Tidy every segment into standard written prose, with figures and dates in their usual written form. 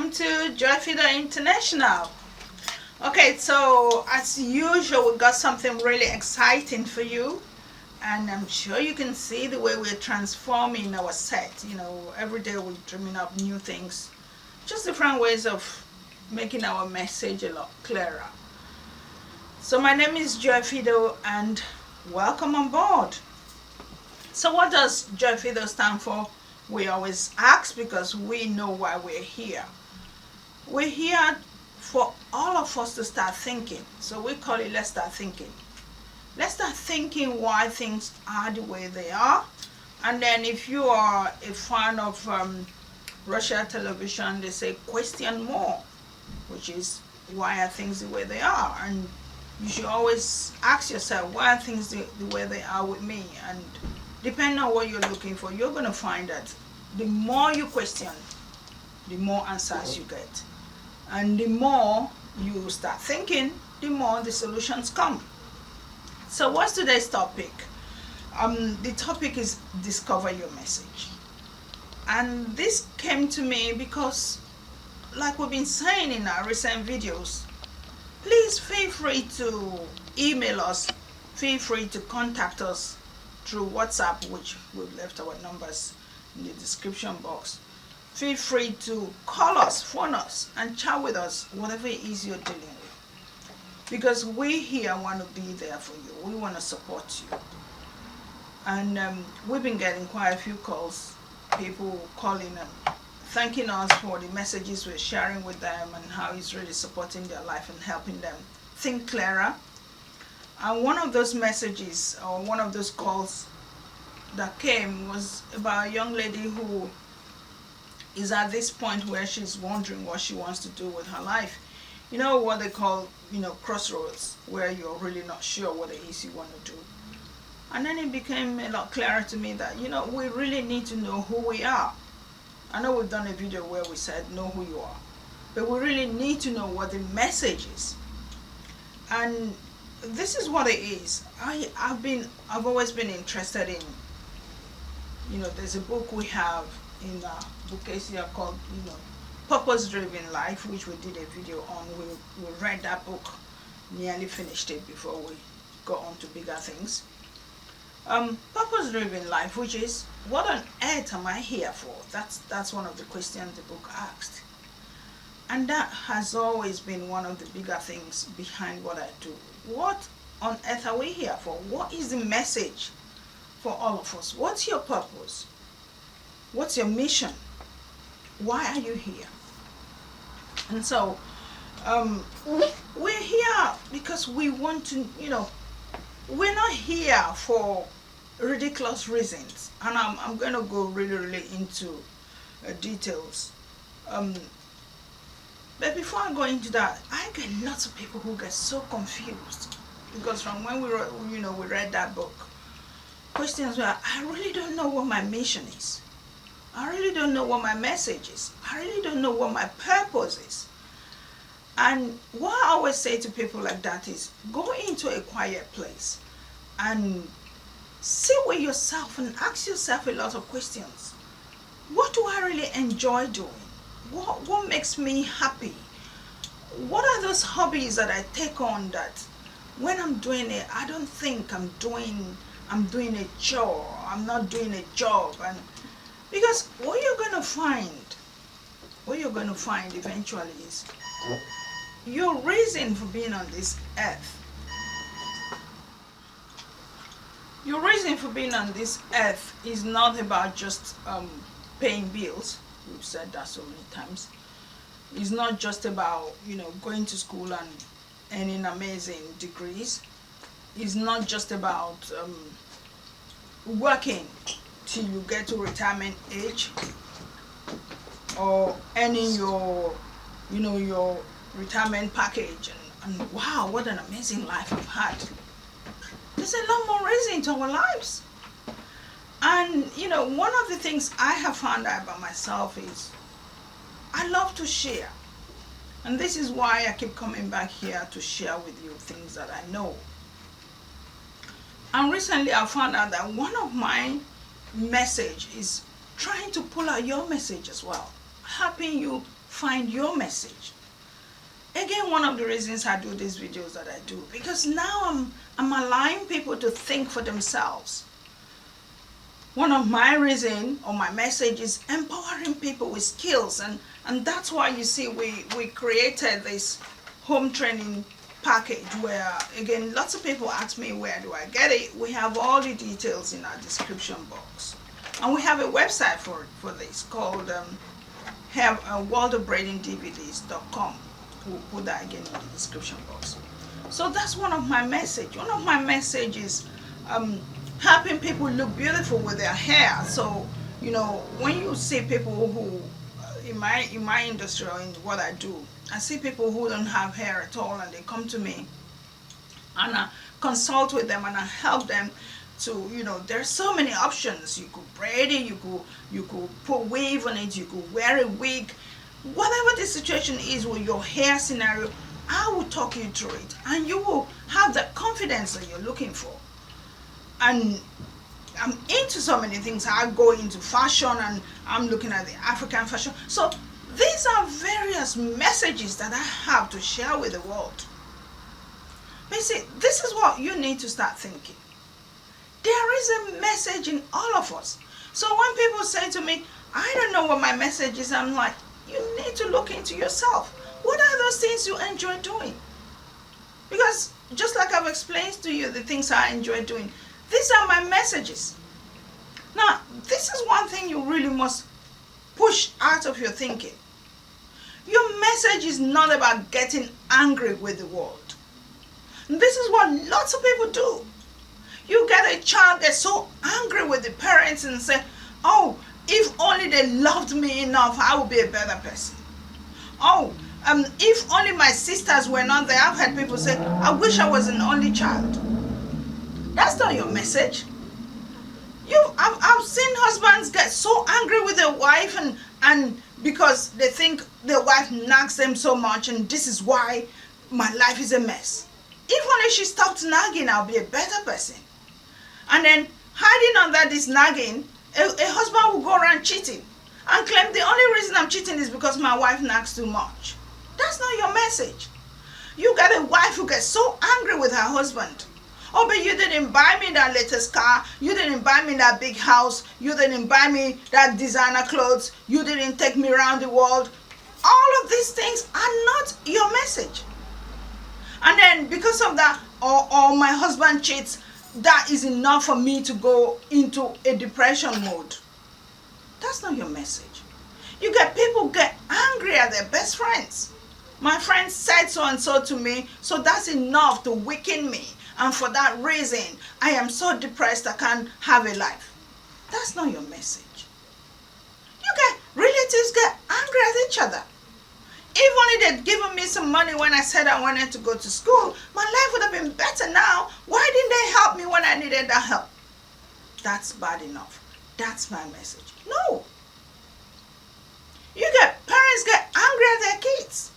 welcome to Joy Phido International. Okay, so as usual, we got something really exciting for you, and I'm sure you can see the way we're transforming our set. Every day we're dreaming up new things, just different ways of making our message a lot clearer. So my name is Joy Phido, and welcome on board. So what does Joy Phido stand for? We always ask because we know why we're here. We're here for all of us to start thinking. So we call it Let's Start Thinking. Let's start thinking why things are the way they are. And then if you are a fan of Russia television, they say question more, which is why are things the way they are? And you should always ask yourself, why are things the way they are with me? And depending on what you're looking for, you're going to find that the more you question, the more answers you get. And the more you start thinking, the more the solutions come. So what's today's topic? The topic is discover your message. And this came to me because, like we've been saying in our recent videos, please feel free to email us, feel free to contact us through WhatsApp, which we've left our numbers in the description box. Feel free to call us, phone us, and chat with us, whatever it is you're dealing with. Because we here want to be there for you. We want to support you. And we've been getting quite a few calls, people calling and thanking us for the messages we're sharing with them and how it's really supporting their life and helping them think clearer. And one of those messages, or one of those calls that came, was about a young lady who is at this point where she's wondering what she wants to do with her life. You know what they call, crossroads, where you're really not sure what it is you want to do. And then it became a lot clearer to me that, we really need to know who we are. I know we've done a video where we said know who you are, but we really need to know what the message is. And this is what it is. I've always been interested in, there's a book we have in bookcase here called, Purpose Driven Life, which we did a video on. We read that book, nearly finished it before we got on to bigger things. Purpose Driven Life, which is, what on earth am I here for? That's one of the questions the book asked. And that has always been one of the bigger things behind what I do. What on earth are we here for? What is the message for all of us? What's your purpose? What's your mission? Why are you here? And so we're here because we want to, we're not here for ridiculous reasons. And I'm going to go really into details. But before I go into that, I get lots of people who get so confused because from when we read that book, questions were, I really don't know what my mission is. I really don't know what my message is. I really don't know what my purpose is. And what I always say to people like that is, go into a quiet place and sit with yourself and ask yourself a lot of questions. What do I really enjoy doing? What makes me happy? What are those hobbies that I take on that when I'm doing it, I don't think I'm doing a chore, I'm not doing a job? And because what you're going to find eventually is your reason for being on this earth. Your reason for being on this earth is not about just paying bills. We've said that so many times. It's not just about, going to school and earning amazing degrees. It's not just about working till you get to retirement age or earning your retirement package and wow, what an amazing life I've had. There's a lot more reason to our lives. And one of the things I have found out about myself is I love to share. And this is why I keep coming back here to share with you things that I know. And recently I found out that one of my message is trying to pull out your message as well, helping you find your message. Again, one of the reasons I do these videos that I do, because now I'm allowing people to think for themselves. One of my reason or my message is empowering people with skills, and that's why you see we created this home training package where, again, lots of people ask me, where do I get it? We have all the details in our description box, and we have a website for this called worldofbraidingdvds.com. We'll put that again in the description box. So that's one of my message. One of my messages helping people look beautiful with their hair. So, you know, when you see people who in my industry or in what I do, I see people who don't have hair at all, and they come to me, and I consult with them, and I help them to, you know, there's so many options. You could braid it, you could put weave on it, you could wear a wig. Whatever the situation is with your hair scenario, I will talk you through it, and you will have the confidence that you're looking for. And I'm into so many things. I go into fashion, and I'm looking at the African fashion. So these are various messages that I have to share with the world. But you see, this is what you need to start thinking. There is a message in all of us. So when people say to me, I don't know what my message is, I'm like, you need to look into yourself. What are those things you enjoy doing? Because just like I've explained to you the things I enjoy doing, these are my messages. Now, this is one thing you really must push out of your thinking. Your message is not about getting angry with the world. This is what lots of people do. You get a child that's so angry with the parents and say, oh, if only they loved me enough, I would be a better person. Oh, if only my sisters were not there. I've had people say, I wish I was an only child. That's not your message. I've seen husbands get so angry with their wife and because they think their wife nags them so much, and this is why my life is a mess. If only she stopped nagging, I'll be a better person. And then hiding under this nagging, a husband will go around cheating and claim the only reason I'm cheating is because my wife nags too much. That's not your message. You got a wife who gets so angry with her husband. Oh, but you didn't buy me that latest car. You didn't buy me that big house. You didn't buy me that designer clothes. You didn't take me around the world. All of these things are not your message. And then because of that, or my husband cheats, that is enough for me to go into a depression mode. That's not your message. You get people get angry at their best friends. My friend said so and so to me, so that's enough to weaken me. And for that reason, I am so depressed I can't have a life. That's not your message. You get relatives get angry at each other. If only they'd given me some money when I said I wanted to go to school, my life would have been better now. Why didn't they help me when I needed that help? That's bad enough. That's my message. No. You get parents get angry at their kids.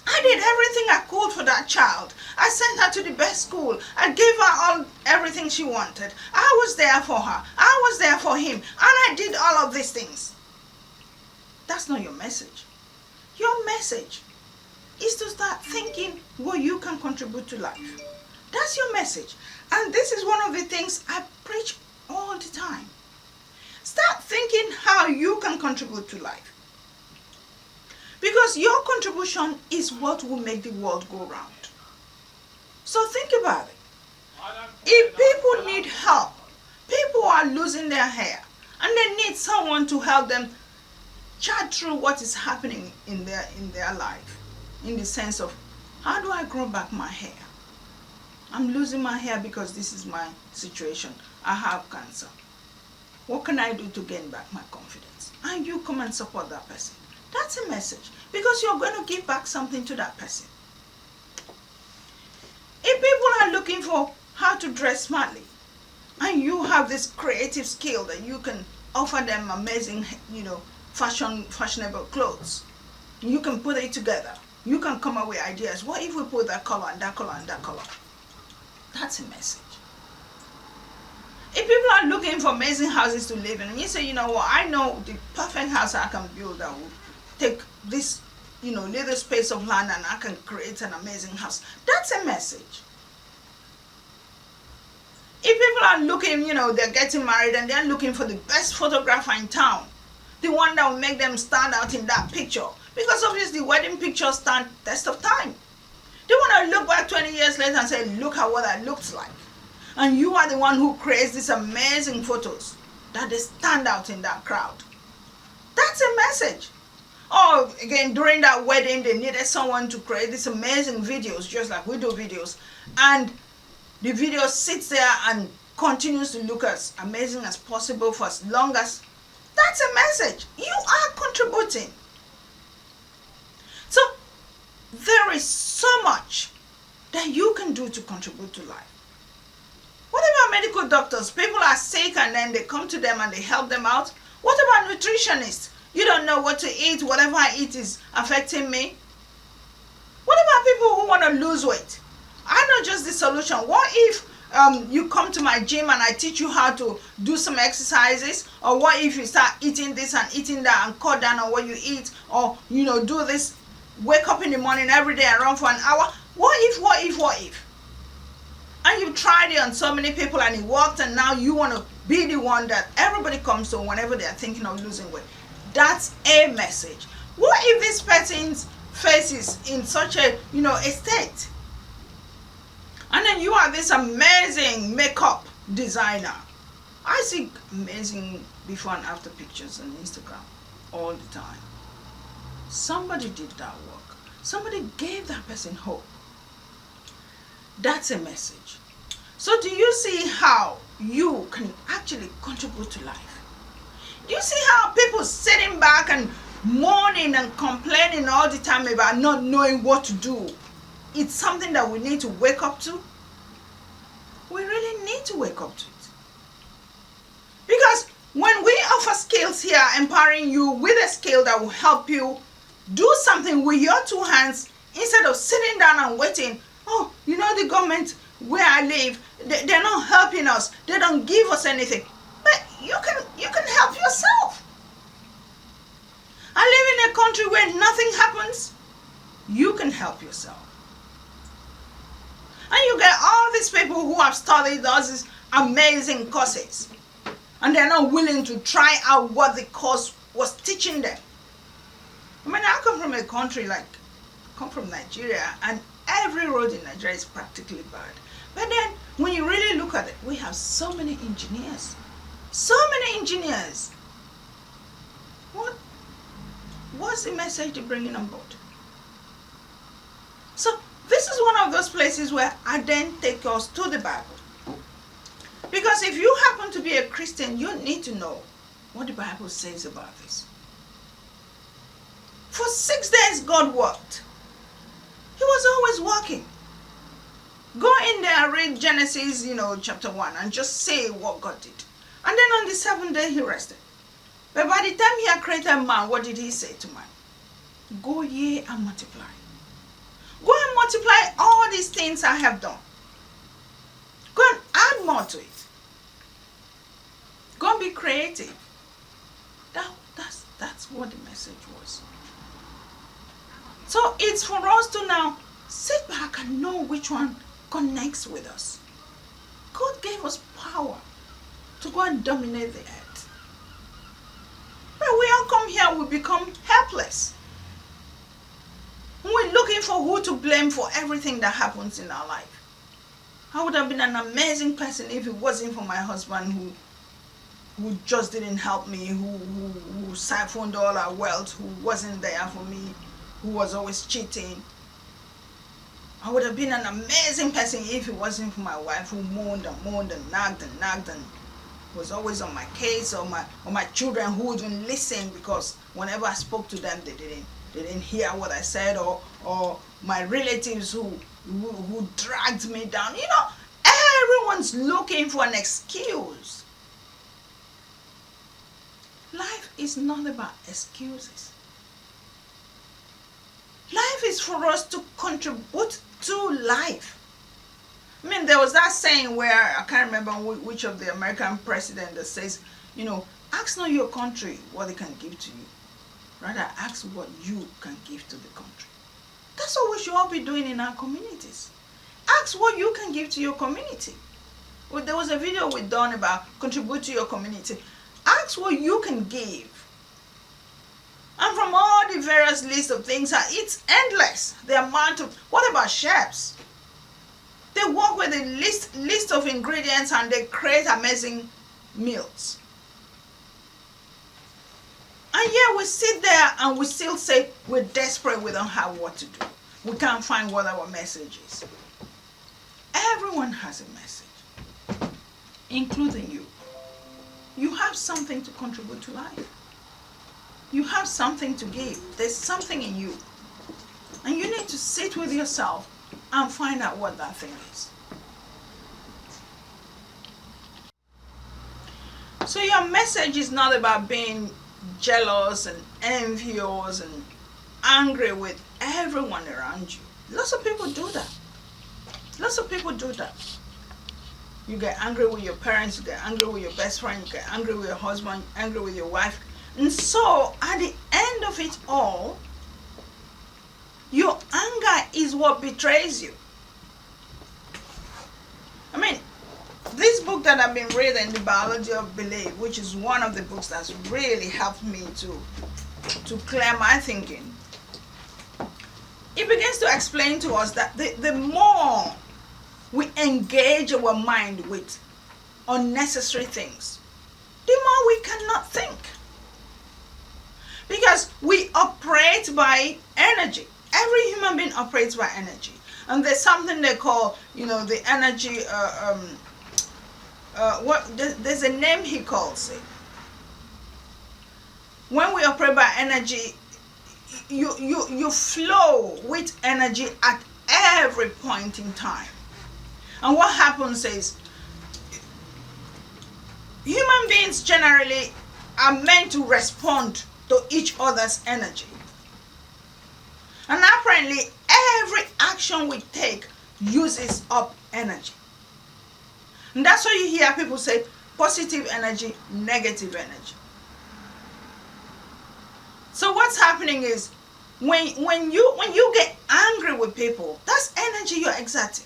I did everything I could for that child. I sent her to the best school. I gave her everything she wanted. I was there for her. I was there for him. And I did all of these things. That's not your message. Your message is to start thinking what you can contribute to life. That's your message. And this is one of the things I preach all the time. Start thinking how you can contribute to life. Because your contribution is what will make the world go round. So think about it. If people need help, people are losing their hair, and they need someone to help them chat through what is happening in their life, in the sense of, how do I grow back my hair? I'm losing my hair because this is my situation. I have cancer. What can I do to gain back my confidence? And you come and support that person. That's a message, because you're going to give back something to that person. If people are looking for how to dress smartly, and you have this creative skill that you can offer them amazing, fashionable clothes, you can put it together. You can come up with ideas. What if we put that color and that color and that color? That's a message. If people are looking for amazing houses to live in, and you say, you know what, I know the perfect house I can build that will take this, little space of land and I can create an amazing house. That's a message. If people are looking, they're getting married and they're looking for the best photographer in town, the one that will make them stand out in that picture, because obviously wedding pictures stand test of time. They want to look back 20 years later and say, look at what that looks like. And you are the one who creates these amazing photos that they stand out in that crowd. That's a message. Or again, during that wedding, they needed someone to create these amazing videos, just like we do videos. And the video sits there and continues to look as amazing as possible for as long as. That's a message. You are contributing. So there is so much that you can do to contribute to life. What about medical doctors? People are sick and then they come to them and they help them out. What about nutritionists? You don't know what to eat. Whatever I eat is affecting me. What about people who want to lose weight? I know just the solution. What if you come to my gym and I teach you how to do some exercises? Or what if you start eating this and eating that and cut down on what you eat? Or, do this, wake up in the morning every day and run for an hour? What if? And you've tried it on so many people and it worked, and now you want to be the one that everybody comes to whenever they're thinking of losing weight. That's a message. What if this person's face is in such a, a state? And then you are this amazing makeup designer. I see amazing before and after pictures on Instagram all the time. Somebody did that work. Somebody gave that person hope. That's a message. So do you see how you can actually contribute to life? Do you see how people sitting back and mourning and complaining all the time about not knowing what to do? It's something that we need to wake up to. We really need to wake up to it. Because when we offer skills here, empowering you with a skill that will help you do something with your two hands, instead of sitting down and waiting, the government where I live, they're not helping us. They don't give us anything. But you can help yourself. I live in a country where nothing happens. You can help yourself. And you get all these people who have studied all these amazing courses, and they're not willing to try out what the course was teaching them. I come from a country from Nigeria, and every road in Nigeria is practically bad. But then, when you really look at it, we have so many engineers. So many engineers. What's the message they're bringing on board? So, this is one of those places where I then take us to the Bible. Because if you happen to be a Christian, you need to know what the Bible says about this. For 6 days, God worked. He was always working. Go in there and read Genesis, chapter 1, and just say what God did. And then on the 7th day, he rested. But by the time he had created man, what did he say to man? Go ye and multiply. Go and multiply all these things I have done. Go and add more to it. Go and be creative. That's what the message was. So it's for us to now sit back and know which one connects with us. God gave us power to go and dominate the earth. But we all come here, we become helpless. We're looking for who to blame for everything that happens in our life. I would have been an amazing person if it wasn't for my husband who just didn't help me, who siphoned all our wealth, who wasn't there for me, who was always cheating. I would have been an amazing person if it wasn't for my wife who moaned and nagged and was always on my case, or my children who wouldn't listen because whenever I spoke to them, they didn't hear what I said, or my relatives who dragged me down. Everyone's looking for an excuse. Life is not about excuses. Life is for us to contribute to life. There was that saying where, I can't remember which of the American president that says, ask not your country what they can give to you. Rather, ask what you can give to the country. That's what we should all be doing in our communities. Ask what you can give to your community. Well, there was a video we done about contribute to your community. Ask what you can give. And from all the various lists of things, it's endless. The amount of, what about chefs? They work with a list of ingredients and they create amazing meals. And yet we sit there and we still say we're desperate, we don't have what to do. We can't find what our message is. Everyone has a message, including you. You have something to contribute to life. You have something to give. There's something in you. And you need to sit with yourself and find out what that thing is. So your message is not about being jealous and envious and angry with everyone around you. Lots of people do that. Lots of people do that. You get angry with your parents, you get angry with your best friend, you get angry with your husband, angry with your wife. And so at the end of it all, your anger is what betrays you. I mean, this book that I've been reading, The Biology of Belief, which is one of the books that's really helped me to clear my thinking, it begins to explain to us that the more we engage our mind with unnecessary things, the more we cannot think. Because we operate by energy. Every human being operates by energy. And there's something they call, the energy, there's a name he calls it. When we operate by energy, you flow with energy at every point in time. And what happens is, human beings generally are meant to respond to each other's energy. And apparently, every action we take uses up energy. And that's why you hear people say positive energy, negative energy. So what's happening is, when you get angry with people, that's energy you're exerting.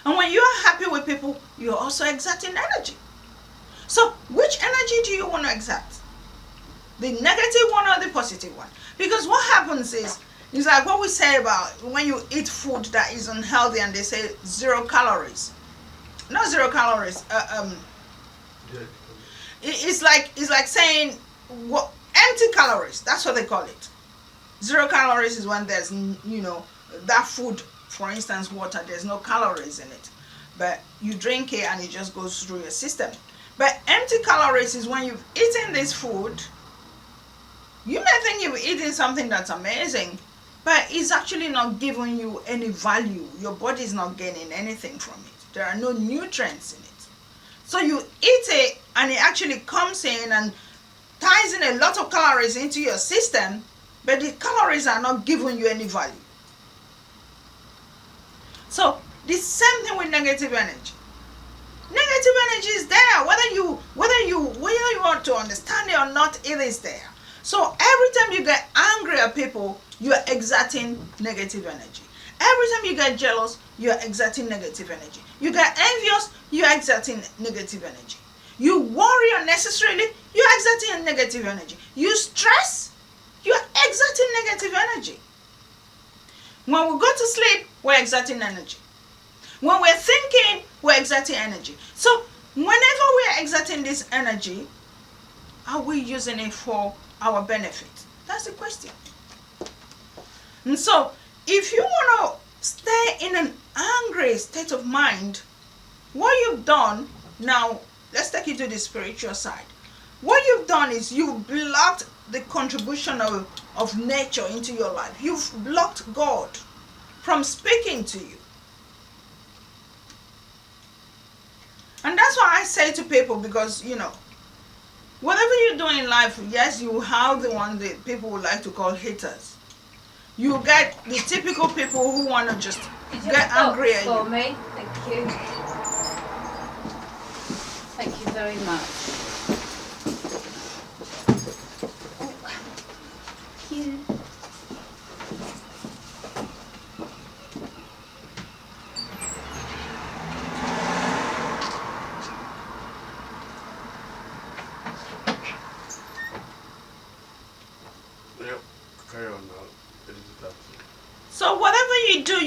And when you're happy with people, you're also exerting energy. So which energy do you want to exert? The negative one or the positive one? Because what happens is, it's like what we say about when you eat food that is unhealthy and they say 0 calories. Not 0 calories. It's like saying empty calories. That's what they call it. 0 calories is when there's, that food, for instance, water, there's no calories in it. But you drink it and it just goes through your system. But empty calories is when you've eaten this food. You may think you've eaten something that's amazing, but it's actually not giving you any value. Your body is not gaining anything from it. There are no nutrients in it. So you eat it and it actually comes in and ties in a lot of calories into your system, but the calories are not giving you any value. So the same thing with negative energy. Negative energy is there, whether you want to understand it or not, it is there. So every time you get angry at people, you are exerting negative energy. Every time you get jealous, you are exerting negative energy. You get envious, you are exerting negative energy. You worry unnecessarily, you are exerting negative energy. You stress, you are exerting negative energy. When we go to sleep, we're exerting energy. When we're thinking, we're exerting energy. So whenever we are exerting this energy, are we using it for our benefit? That's the question. And so if you want to stay in an angry state of mind, what you've done, now let's take it to the spiritual side. What you've done is you've blocked the contribution of nature into your life. You've blocked God from speaking to you. And that's why I say to people, because, whatever you do in life, yes, you have the one that people would like to call haters. You get the typical people who want to just get angry at you. Me? Thank you. Thank you very much.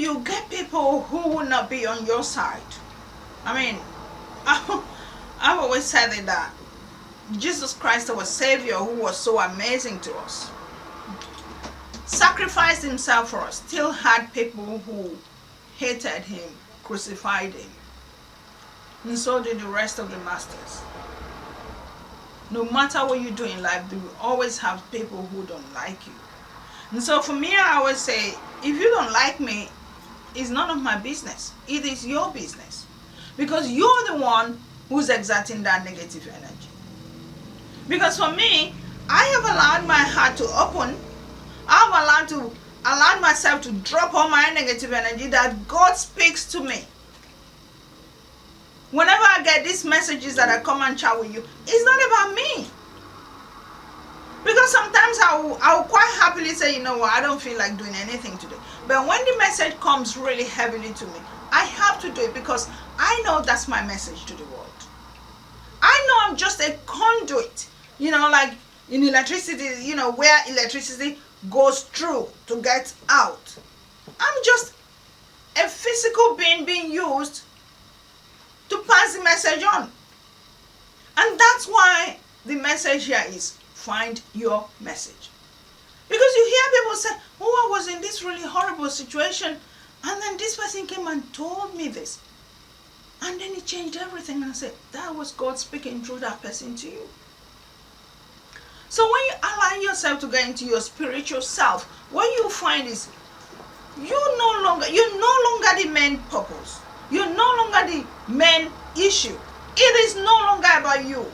you get people who will not be on your side. I mean, I've always said it that Jesus Christ, our Savior, who was so amazing to us, sacrificed himself for us, still had people who hated him, crucified him. And so did the rest of the masters. No matter what you do in life, you will always have people who don't like you. And so for me, I always say, if you don't like me, it's none of my business. It is your business. Because you're the one who's exerting that negative energy. Because for me, I have allowed my heart to open. I've allowed myself to drop all my negative energy that God speaks to me. Whenever I get these messages that I come and chat with you, it's not about me. Because sometimes I will quite happily say, you know what, I don't feel like doing anything today. But when the message comes really heavily to me, I have to do it because I know that's my message to the world. I know I'm just a conduit, like in electricity, where electricity goes through to get out. I'm just a physical being used to pass the message on. And that's why the message here is find your message. Because you hear people say, oh, I was in this really horrible situation and then this person came and told me this. And then it changed everything. And I said, that was God speaking through that person to you. So when you allow yourself to get into your spiritual self, what you find is you're no longer the main purpose. You're no longer the main issue. It is no longer about you.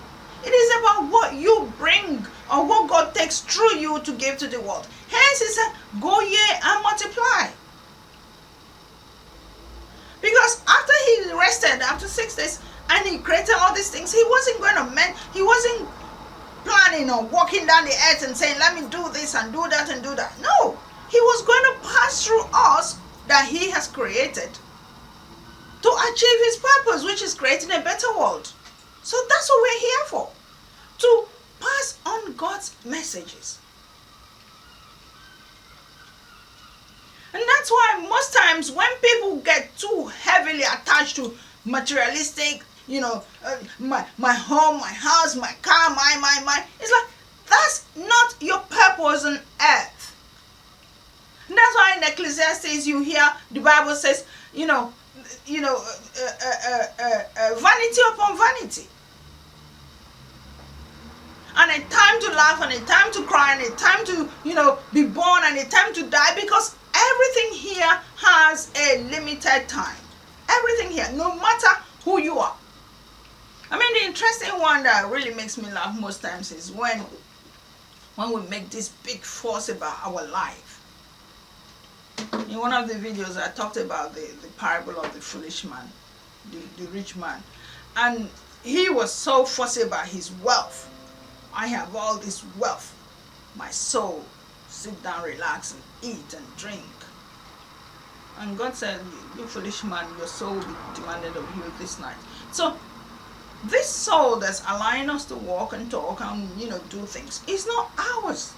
It is about what you bring or what God takes through you to give to the world. Hence he said, go ye and multiply. Because after he rested, after 6 days, and he created all these things, he wasn't planning on walking down the earth and saying, let me do this and do that and do that. No, he was going to pass through us that he has created to achieve his purpose, which is creating a better world. So that's what we're here for, to pass on God's messages. And that's why most times when people get too heavily attached to materialistic, my home, my house, my car, my, it's like, that's not your purpose on earth. And that's why in Ecclesiastes you hear the Bible says, vanity upon vanity. And a time to laugh and a time to cry and a time to, be born and a time to die, because everything here has a limited time. Everything here, no matter who you are. I mean, the interesting one that really makes me laugh most times is when we make this big fuss about our life. In one of the videos, I talked about the parable of the foolish man, the rich man. And he was so fussy about his wealth. I have all this wealth. My soul, sit down, relax, and eat and drink. And God said, you foolish man, your soul will be demanded of you this night. So, this soul that's allowing us to walk and talk and, do things, is not ours.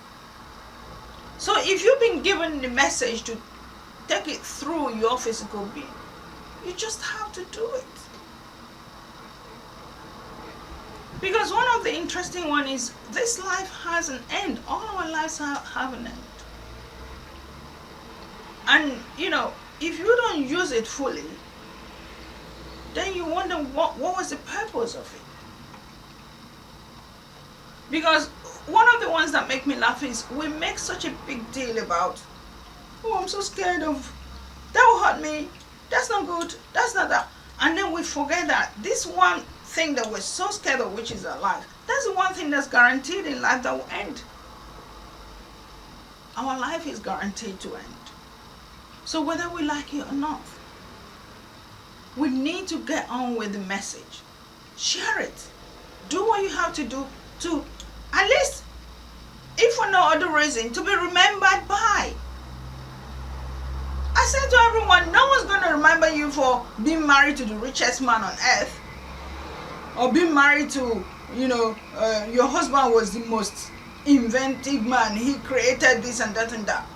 So if you've been given the message to take it through your physical being, you just have to do it. Because one of the interesting one is this life has an end. All our lives have an end. And, if you don't use it fully, then you wonder what was the purpose of it. Because one of the ones that make me laugh is we make such a big deal about, oh, I'm so scared of, that will hurt me, that's not good, that's not that. And then we forget that this one thing that we're so scared of, which is our life, that's the one thing that's guaranteed in life that will end. Our life is guaranteed to end. So whether we like it or not, we need to get on with the message. Share it. Do what you have to do to, at least, if for no other reason, to be remembered by. I said to everyone, no one's going to remember you for being married to the richest man on earth, or being married to, your husband was the most inventive man. He created this and that and that.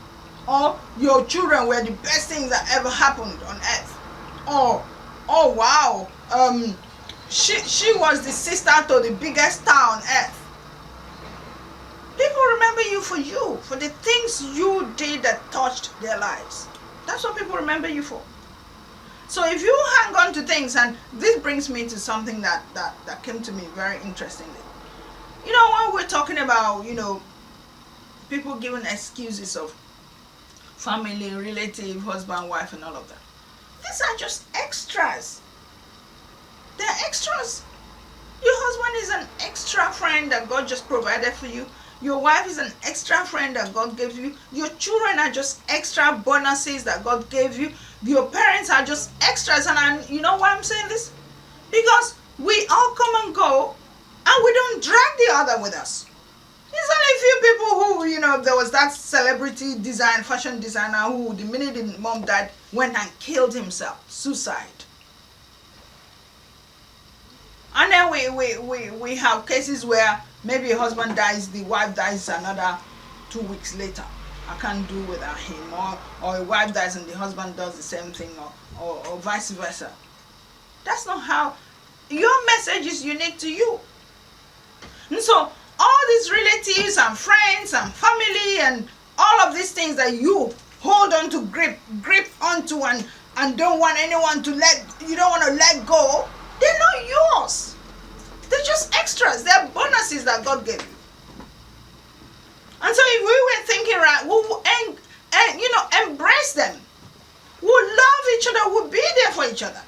or your children were the best things that ever happened on earth, or oh wow, she was the sister to the biggest star on earth. People remember you, for the things you did that touched their lives. That's what people remember you for. So if you hang on to things, and this brings me to something that came to me very interestingly. You know, when we're talking about, people giving excuses of family, relative, husband, wife, and all of that. These are just extras. They're extras. Your husband is an extra friend that God just provided for you. Your wife is an extra friend that God gave you. Your children are just extra bonuses that God gave you. Your parents are just extras. And you know why I'm saying this? Because we all come and go, and we don't drag the other with us. There's only a few people who, there was that celebrity fashion designer who, the minute his mom died, went and killed himself. Suicide. And then we have cases where maybe a husband dies, the wife dies another 2 weeks later. I can't do without him. Or a wife dies and the husband does the same thing, or vice versa. That's not how. Your message is unique to you. And so all these relatives and friends and family and all of these things that you hold on to, grip onto, and don't want anyone to you don't want to let go, they're not yours. They're just extras. They're bonuses that God gave you. And so if we were thinking right, we'll embrace them. We'll love each other. We'll be there for each other.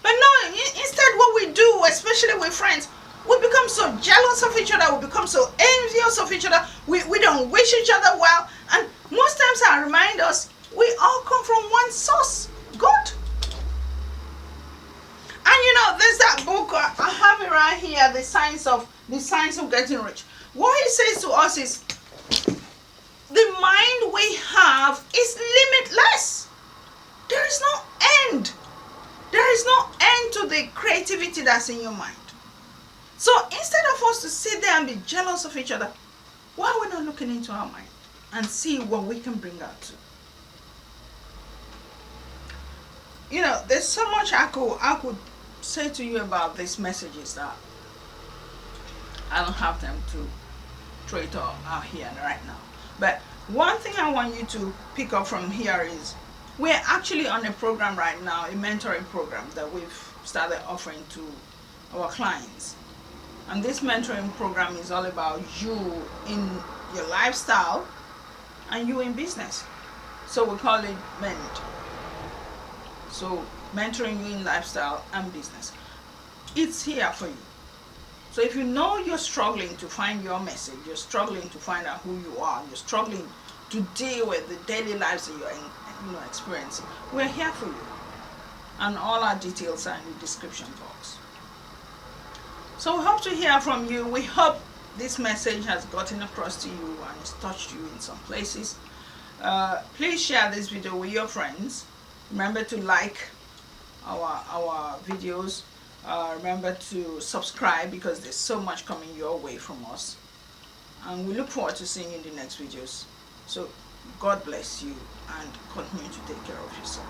But no, instead what we do, especially with friends, we become so jealous of each other. We become so envious of each other. We don't wish each other well. And most times I remind us, we all come from one source, God. And there's that book, I have it right here, the science of getting rich. What he says to us is, the mind we have is limitless. There is no end. There is no end to the creativity that's in your mind. So instead of us to sit there and be jealous of each other, why are we not looking into our mind and see what we can bring out to? There's so much I could say to you about these messages that I don't have time to throw it all out here right now. But one thing I want you to pick up from here is, we're actually on a program right now, a mentoring program that we've started offering to our clients. And this mentoring program is all about you in your lifestyle and you in business. So we call it MEND. So mentoring you in lifestyle and business. It's here for you. So if you know you're struggling to find your message, you're struggling to find out who you are, you're struggling to deal with the daily lives that you're experiencing, we're here for you. And all our details are in the description box. So we hope to hear from you. We hope this message has gotten across to you and has touched you in some places. Please share this video with your friends. Remember to like our videos. Remember to subscribe, because there's so much coming your way from us. And we look forward to seeing you in the next videos. So God bless you, and continue to take care of yourself.